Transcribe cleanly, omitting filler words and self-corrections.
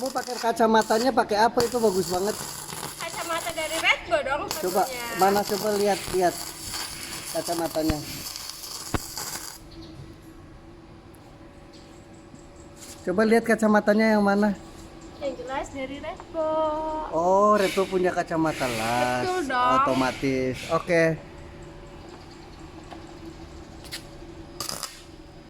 Kamu pakai kacamatanya pakai apa itu bagus banget. Kacamata dari Redbo dong Coba tentunya. mana coba lihat kacamatanya. Coba lihat kacamatanya yang mana? Yang jelas dari Redbo. Oh, Reto punya kacamata las. Betul dong. Otomatis. Oke.